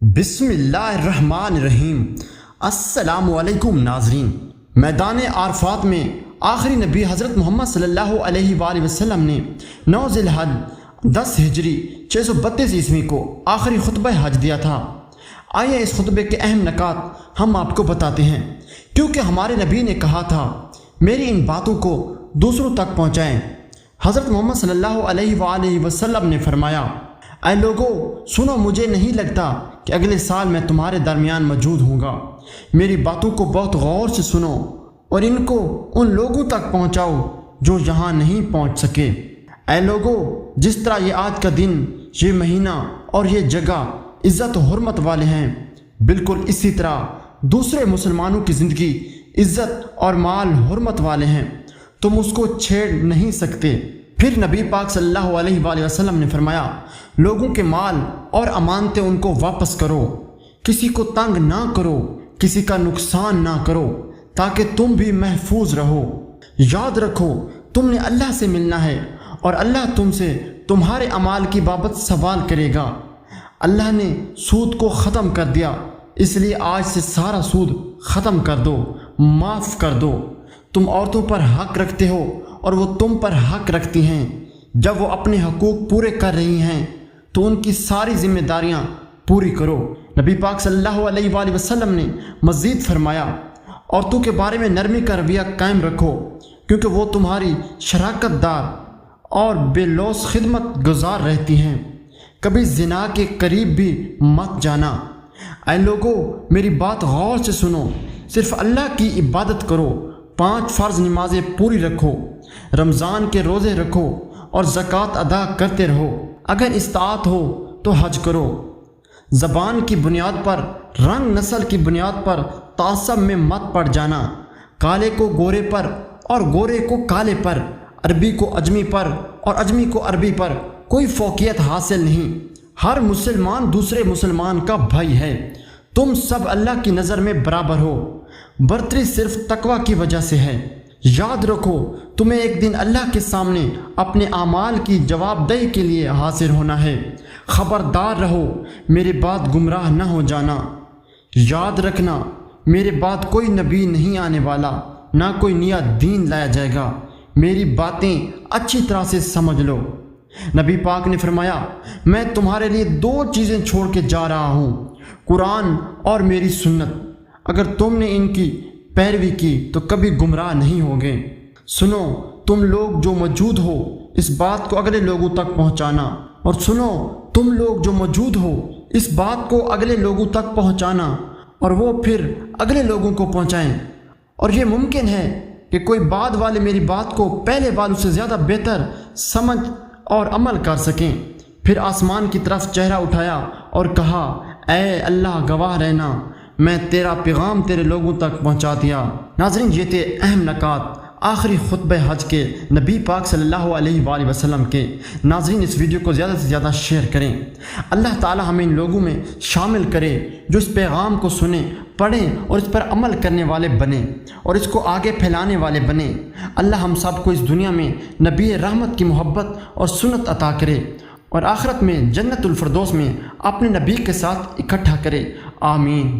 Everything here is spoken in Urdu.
بسم اللہ الرحمن الرحیم۔ السلام علیکم ناظرین، میدان عرفات میں آخری نبی حضرت محمد صلی اللہ علیہ وآلہ وسلم نے 9 ذی الحج 10 ہجری 632 عیسوی کو آخری خطبہ حج دیا تھا۔ آئیے اس خطبے کے اہم نکات ہم آپ کو بتاتے ہیں، کیونکہ ہمارے نبی نے کہا تھا میری ان باتوں کو دوسروں تک پہنچائیں۔ حضرت محمد صلی اللہ علیہ وآلہ وسلم نے فرمایا، اے لوگو سنو، مجھے نہیں لگتا کہ اگلے سال میں تمہارے درمیان موجود ہوں گا۔ میری باتوں کو بہت غور سے سنو اور ان کو ان لوگوں تک پہنچاؤ جو یہاں نہیں پہنچ سکے۔ اے لوگو، جس طرح یہ آج کا دن، یہ مہینہ اور یہ جگہ عزت و حرمت والے ہیں، بالکل اسی طرح دوسرے مسلمانوں کی زندگی عزت اور مال حرمت والے ہیں، تم اس کو چھیڑ نہیں سکتے۔ پھر نبی پاک صلی اللہ علیہ وآلہ وسلم نے فرمایا، لوگوں کے مال اور امانتیں ان کو واپس کرو، کسی کو تنگ نہ کرو، کسی کا نقصان نہ کرو، تاکہ تم بھی محفوظ رہو۔ یاد رکھو تم نے اللہ سے ملنا ہے اور اللہ تم سے تمہارے اعمال کی بابت سوال کرے گا۔ اللہ نے سود کو ختم کر دیا، اس لیے آج سے سارا سود ختم کر دو، معاف کر دو۔ تم عورتوں پر حق رکھتے ہو اور وہ تم پر حق رکھتی ہیں۔ جب وہ اپنے حقوق پورے کر رہی ہیں تو ان کی ساری ذمہ داریاں پوری کرو۔ نبی پاک صلی اللہ علیہ وآلہ وسلم نے مزید فرمایا، عورتوں کے بارے میں نرمی کا رویہ قائم رکھو، کیونکہ وہ تمہاری شراکت دار اور بے لوث خدمت گزار رہتی ہیں۔ کبھی زنا کے قریب بھی مت جانا۔ اے لوگو میری بات غور سے سنو، صرف اللہ کی عبادت کرو، 5 فرض نمازیں پوری رکھو، رمضان کے روزے رکھو اور زکوٰۃ ادا کرتے رہو۔ اگر استطاعت ہو تو حج کرو۔ زبان کی بنیاد پر، رنگ نسل کی بنیاد پر تعصب میں مت پڑ جانا۔ کالے کو گورے پر اور گورے کو کالے پر، عربی کو اجمی پر اور اجمی کو عربی پر کوئی فوقیت حاصل نہیں۔ ہر مسلمان دوسرے مسلمان کا بھائی ہے۔ تم سب اللہ کی نظر میں برابر ہو۔ برتری صرف تقوی کی وجہ سے ہے۔ یاد رکھو تمہیں ایک دن اللہ کے سامنے اپنے اعمال کی جواب دہی کے لیے حاضر ہونا ہے۔ خبردار رہو میرے بعد گمراہ نہ ہو جانا۔ یاد رکھنا میرے بعد کوئی نبی نہیں آنے والا، نہ کوئی نیا دین لایا جائے گا۔ میری باتیں اچھی طرح سے سمجھ لو۔ نبی پاک نے فرمایا، میں تمہارے لیے 2 چیزیں چھوڑ کے جا رہا ہوں، قرآن اور میری سنت۔ اگر تم نے ان کی پیروی کی تو کبھی گمراہ نہیں ہوگے۔ سنو تم لوگ جو موجود ہو، اس بات کو اگلے لوگوں تک پہنچانا، اور سنو تم لوگ جو موجود ہو، اس بات کو اگلے لوگوں تک پہنچانا اور وہ پھر اگلے لوگوں کو پہنچائیں۔ اور یہ ممکن ہے کہ کوئی بعد والے میری بات کو پہلے والوں سے زیادہ بہتر سمجھ اور عمل کر سکیں۔ پھر آسمان کی طرف چہرہ اٹھایا اور کہا، اے اللہ گواہ رہنا، میں تیرا پیغام تیرے لوگوں تک پہنچا دیا۔ ناظرین، یہ تھے اہم نکات آخری خطبہ حج کے نبی پاک صلی اللہ علیہ وآلہ وسلم کے۔ ناظرین، اس ویڈیو کو زیادہ سے زیادہ شیئر کریں۔ اللہ تعالی ہمیں ان لوگوں میں شامل کرے جو اس پیغام کو سنیں، پڑھیں اور اس پر عمل کرنے والے بنیں اور اس کو آگے پھیلانے والے بنیں۔ اللہ ہم سب کو اس دنیا میں نبی رحمت کی محبت اور سنت عطا کرے اور آخرت میں جنت الفردوس میں اپنے نبی کے ساتھ اکٹھا کرے۔ آمین۔